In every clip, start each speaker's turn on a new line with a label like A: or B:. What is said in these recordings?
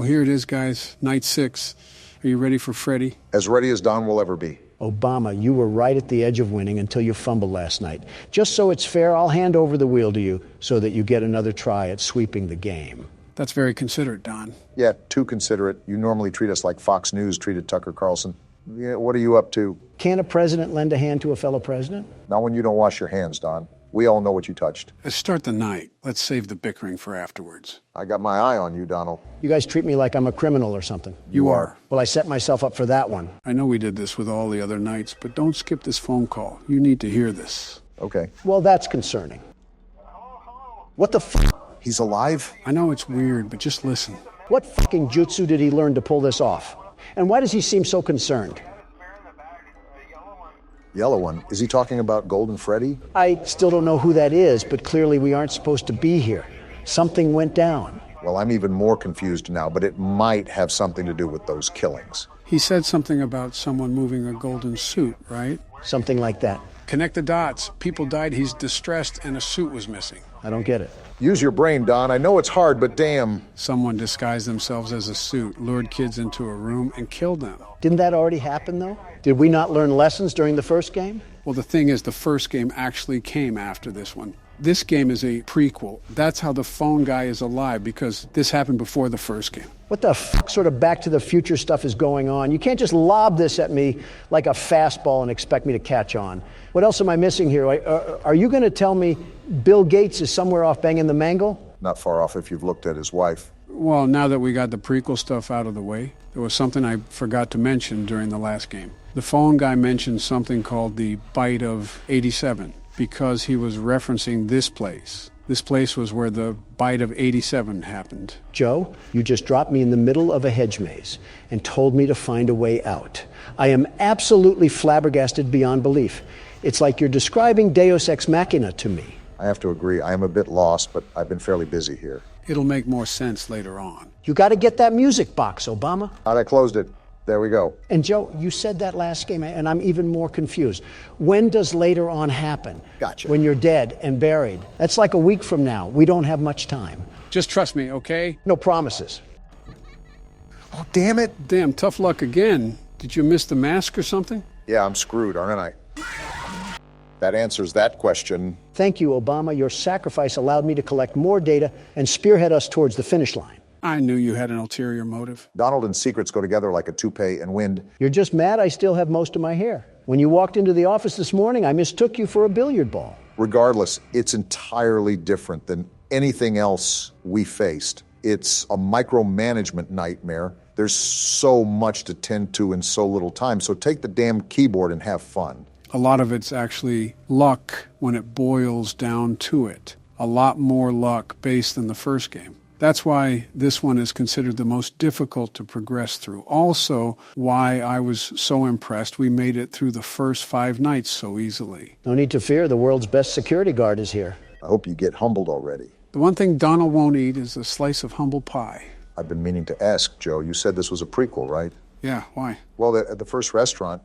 A: Well, here it is, guys. Night 6. Are you ready for Freddy?
B: As ready as Don will ever be.
C: Obama, you were right at the edge of winning until you fumbled last night. Just so it's fair, I'll hand over the wheel to you so that you get another try at sweeping the game.
A: That's very considerate, Don.
B: Yeah, too considerate. You normally treat us like Fox News treated Tucker Carlson. Yeah, what are you up to?
C: Can a president lend a hand to a fellow president?
B: Not when you don't wash your hands, Don. We all know what you touched.
A: Let's start the night. Let's save the bickering for afterwards.
B: I got my eye on you, Donald.
C: You guys treat me like I'm a criminal or something.
A: You are.
C: Well, I set myself up for that one.
A: I know we did this with all the other nights, but don't skip this phone call. You need to hear this.
B: Okay.
C: Well, that's concerning. What the f***?
B: He's alive?
A: I know it's weird, but just listen.
C: What fucking jutsu did he learn to pull this off? And why does he seem so concerned?
B: Yellow one. Is he talking about Golden Freddy?
C: I still don't know who that is, but clearly we aren't supposed to be here. Something went down.
B: Well, I'm even more confused now, but it might have something to do with those killings.
A: He said something about someone moving a golden suit, right?
C: Something like that.
A: Connect the dots. People died, he's distressed, and a suit was missing.
C: I don't get it.
B: Use your brain, Don. I know it's hard, but damn.
A: Someone disguised themselves as a suit, lured kids into a room, and killed them.
C: Didn't that already happen, though? Did we not learn lessons during the first game?
A: Well, the thing is, the first game actually came after this one. This game is a prequel. That's how the phone guy is alive, because this happened before the first game.
C: What the f*** sort of Back to the Future stuff is going on? You can't just lob this at me like a fastball and expect me to catch on. What else am I missing here? Are you going to tell me Bill Gates is somewhere off banging the mangle?
B: Not far off if you've looked at his wife.
A: Well, now that we got the prequel stuff out of the way, there was something I forgot to mention during the last game. The phone guy mentioned something called the Bite of 87 because he was referencing this place. This place was where the Bite of 87 happened.
C: Joe, you just dropped me in the middle of a hedge maze and told me to find a way out. I am absolutely flabbergasted beyond belief. It's like you're describing Deus Ex Machina to me.
B: I have to agree. I am a bit lost, but I've been fairly busy here.
A: It'll make more sense later on.
C: You got to get that music box, Obama.
B: I closed it. There we go.
C: And Joe, you said that last game, and I'm even more confused. When does later on happen?
B: Gotcha.
C: When you're dead and buried. That's like a week from now. We don't have much time.
A: Just trust me, okay?
C: No promises.
B: Oh, damn it.
A: Damn, tough luck again. Did you miss the mask or something?
B: Yeah, I'm screwed, aren't I? That answers that question.
C: Thank you, Obama. Your sacrifice allowed me to collect more data and spearhead us towards the finish line.
A: I knew you had an ulterior motive.
B: Donald and secrets go together like a toupee and wind.
C: You're just mad I still have most of my hair. When you walked into the office this morning, I mistook you for a billiard ball.
B: Regardless, it's entirely different than anything else we faced. It's a micromanagement nightmare. There's so much to tend to in so little time, so take the damn keyboard and have fun.
A: A lot of it's actually luck when it boils down to it. A lot more luck based than the first game. That's why this one is considered the most difficult to progress through. Also, why I was so impressed we made it through the first 5 nights so easily.
C: No need to fear, the world's best security guard is here.
B: I hope you get humbled already.
A: The one thing Donald won't eat is a slice of humble pie.
B: I've been meaning to ask, Joe. You said this was a prequel, right?
A: Yeah, why?
B: Well, at the first restaurant,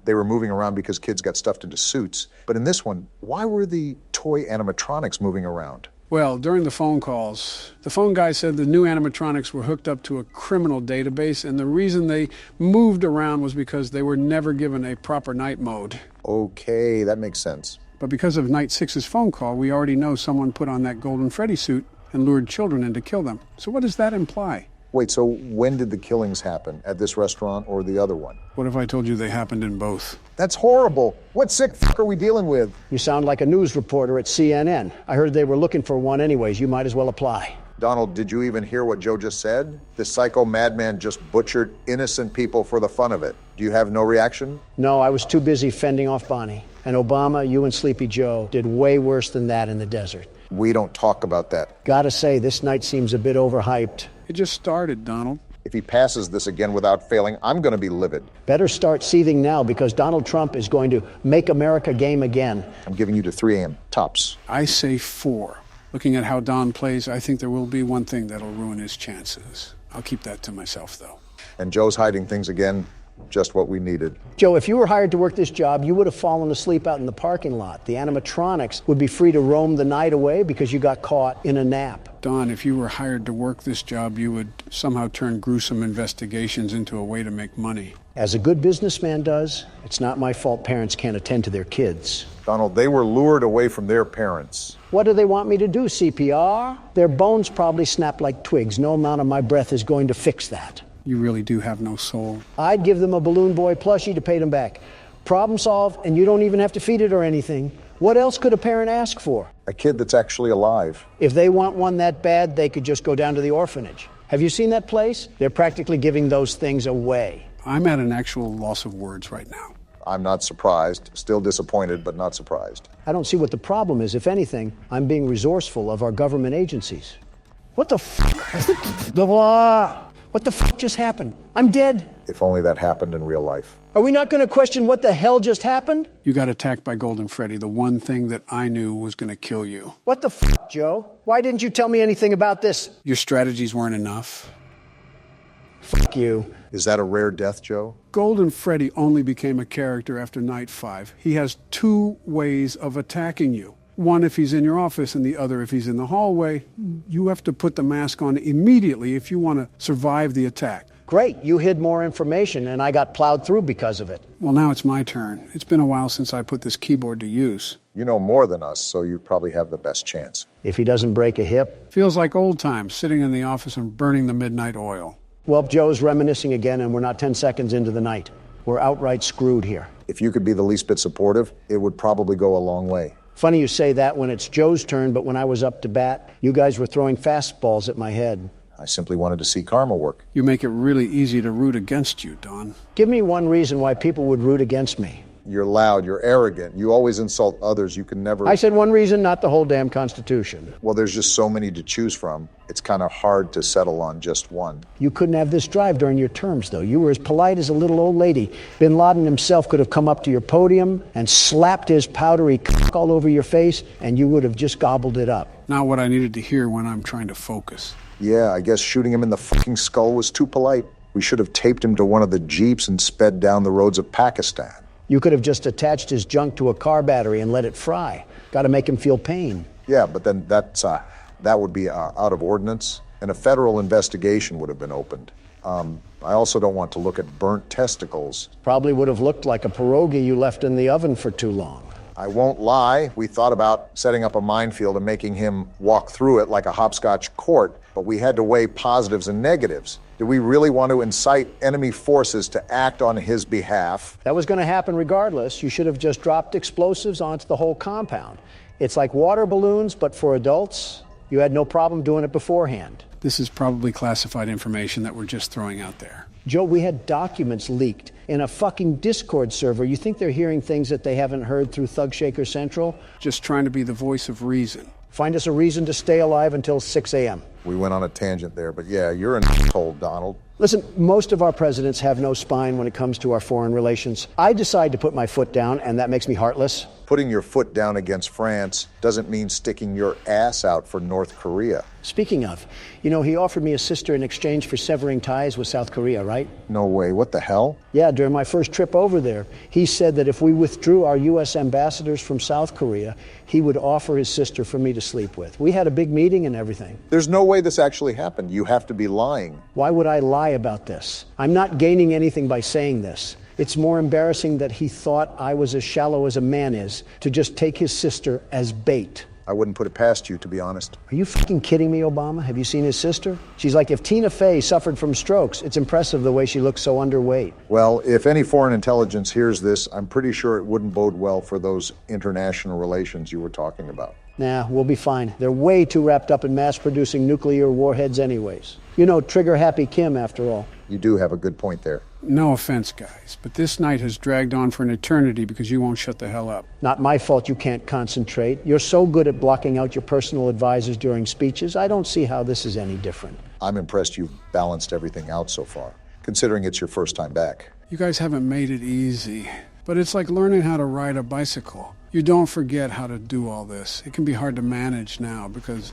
B: they were moving around because kids got stuffed into suits. But in this one, why were the toy animatronics moving around?
A: Well, during the phone calls, the phone guy said the new animatronics were hooked up to a criminal database, and the reason they moved around was because they were never given a proper night mode.
B: Okay, that makes sense.
A: But because of Night 6's phone call, we already know someone put on that Golden Freddy suit and lured children in to kill them. So what does that imply?
B: Wait, so when did the killings happen? At this restaurant or the other one?
A: What if I told you they happened in both?
B: That's horrible. What sick f*** are we dealing with?
C: You sound like a news reporter at CNN. I heard they were looking for one anyways. You might as well apply.
B: Donald, did you even hear what Joe just said? This psycho madman just butchered innocent people for the fun of it. Do you have no reaction?
C: No, I was too busy fending off Bonnie. And Obama, you and Sleepy Joe did way worse than that in the desert.
B: We don't talk about that.
C: Gotta say, this night seems a bit overhyped.
A: It just started, Donald.
B: If he passes this again without failing, I'm going to be livid.
C: Better start seething now because Donald Trump is going to make America game again.
B: I'm giving you to 3 a.m. tops.
A: I say 4. Looking at how Don plays, I think there will be one thing that'll ruin his chances. I'll keep that to myself, though.
B: And Joe's hiding things again. Just what we needed.
C: Joe, if you were hired to work this job, you would have fallen asleep out in the parking lot. The animatronics would be free to roam the night away because you got caught in a nap.
A: Don, if you were hired to work this job, you would somehow turn gruesome investigations into a way to make money.
C: As a good businessman does, it's not my fault parents can't attend to their kids.
B: Donald, they were lured away from their parents.
C: What do they want me to do, CPR? Their bones probably snap like twigs. No amount of my breath is going to fix that.
A: You really do have no soul.
C: I'd give them a Balloon Boy plushie to pay them back. Problem solved, and you don't even have to feed it or anything. What else could a parent ask for?
B: A kid that's actually alive.
C: If they want one that bad, they could just go down to the orphanage. Have you seen that place? They're practically giving those things away.
A: I'm at an actual loss of words right now.
B: I'm not surprised. Still disappointed, but not surprised.
C: I don't see what the problem is. If anything, I'm being resourceful of our government agencies. What the What the just happened? I'm dead.
B: If only that happened in real life.
C: Are we not going to question what the hell just happened?
A: You got attacked by Golden Freddy, the one thing that I knew was going to kill you.
C: What the Joe? Why didn't you tell me anything about this?
A: Your strategies weren't enough.
C: Fuck you.
B: Is that a rare death, Joe?
A: Golden Freddy only became a character after night 5. He has 2 ways of attacking you. One if he's in your office and the other if he's in the hallway. You have to put the mask on immediately if you want to survive the attack.
C: Great, you hid more information and I got plowed through because of it.
A: Well, now it's my turn. It's been a while since I put this keyboard to use.
B: You know more than us, so you probably have the best chance.
C: If he doesn't break a hip.
A: Feels like old times, sitting in the office and burning the midnight oil.
C: Well, Joe's reminiscing again and we're not 10 seconds into the night. We're outright screwed here.
B: If you could be the least bit supportive, it would probably go a long way.
C: Funny you say that when it's Joe's turn, but when I was up to bat, you guys were throwing fastballs at my head.
B: I simply wanted to see karma work.
A: You make it really easy to root against you, Don.
C: Give me one reason why people would root against me.
B: You're loud, you're arrogant, you always insult others, you can never...
C: I said one reason, not the whole damn Constitution.
B: Well, there's just so many to choose from. It's kind of hard to settle on just one.
C: You couldn't have this drive during your terms, though. You were as polite as a little old lady. Bin Laden himself could have come up to your podium and slapped his powdery cock all over your face, and you would have just gobbled it up.
A: Not what I needed to hear when I'm trying to focus.
B: Yeah, I guess shooting him in the fucking skull was too polite. We should have taped him to one of the jeeps and sped down the roads of Pakistan.
C: You could have just attached his junk to a car battery and let it fry. Got to make him feel pain.
B: Yeah, but then that would be out of ordinance, and a federal investigation would have been opened. I also don't want to look at burnt testicles.
C: Probably would have looked like a pierogi you left in the oven for too long.
B: I won't lie, we thought about setting up a minefield and making him walk through it like a hopscotch court, but we had to weigh positives and negatives. Did we really want to incite enemy forces to act on his behalf?
C: That was going to happen regardless. You should have just dropped explosives onto the whole compound. It's like water balloons, but for adults. You had no problem doing it beforehand.
A: This is probably classified information that we're just throwing out there.
C: Joe, we had documents leaked in a fucking Discord server. You think they're hearing things that they haven't heard through Thug Shaker Central?
A: Just trying to be the voice of reason.
C: Find us a reason to stay alive until 6 a.m.
B: We went on a tangent there, but yeah, you're an asshole, Donald.
C: Listen, most of our presidents have no spine when it comes to our foreign relations. I decide to put my foot down, and that makes me heartless.
B: Putting your foot down against France doesn't mean sticking your ass out for North Korea.
C: Speaking of, you know, he offered me a sister in exchange for severing ties with South Korea, right?
B: No way, what the hell?
C: Yeah, during my first trip over there, he said that if we withdrew our U.S. ambassadors from South Korea, he would offer his sister for me to sleep with. We had a big meeting and everything.
B: There's no way this actually happened. You have to be lying.
C: Why would I lie about this? I'm not gaining anything by saying this. It's more embarrassing that he thought I was as shallow as a man is to just take his sister as bait.
B: I wouldn't put it past you, to be honest.
C: Are you fucking kidding me, Obama? Have you seen his sister? She's like if Tina Fey suffered from strokes. It's impressive the way she looks so underweight.
B: Well, if any foreign intelligence hears this, I'm pretty sure it wouldn't bode well for those international relations you were talking about.
C: Nah, we'll be fine. They're way too wrapped up in mass-producing nuclear warheads anyways. You know, trigger-happy Kim, after all.
B: You do have a good point there.
A: No offense, guys, but this night has dragged on for an eternity because you won't shut the hell up.
C: Not my fault you can't concentrate. You're so good at blocking out your personal advisors during speeches. I don't see how this is any different.
B: I'm impressed you've balanced everything out so far, considering it's your first time back.
A: You guys haven't made it easy, but it's like learning how to ride a bicycle. You don't forget how to do all this. It can be hard to manage now because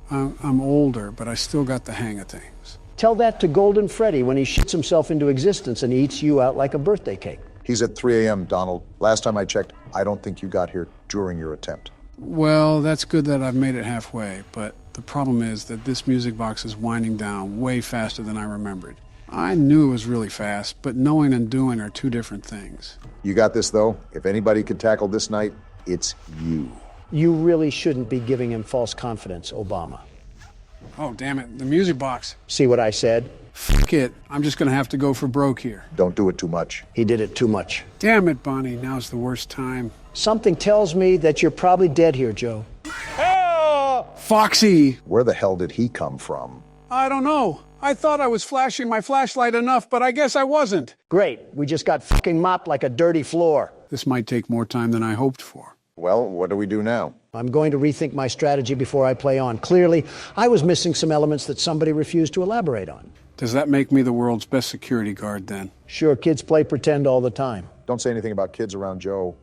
A: I'm older, but I still got the hang of things.
C: Tell that to Golden Freddy when he shits himself into existence and eats you out like a birthday cake.
B: He's at 3 a.m., Donald. Last time I checked, I don't think you got here during your attempt.
A: Well, that's good that I've made it halfway, but The problem is that this music box is winding down way faster than I remembered. I knew it was really fast, but knowing and doing are two different things.
B: You got this, though. If anybody could tackle this night, it's you.
C: You really shouldn't be giving him false confidence, Obama.
A: Oh, damn it, the music box.
C: See what I said?
A: F it, I'm just gonna have to go for broke here.
B: Don't do it too much.
C: He did it too much.
A: Damn it, Bonnie, now's the worst time.
C: Something tells me that you're probably dead here, Joe.
A: Foxy!
B: Where the hell did he come from?
A: I don't know. I thought I was flashing my flashlight enough, but I guess I wasn't.
C: Great, we just got fucking mopped like a dirty floor.
A: This might take more time than I hoped for.
B: Well, what do we do now?
C: I'm going to rethink my strategy before I play on. Clearly, I was missing some elements that somebody refused to elaborate on.
A: Does that make me the world's best security guard then?
C: Sure, kids play pretend all the time.
B: Don't say anything about kids around Joe.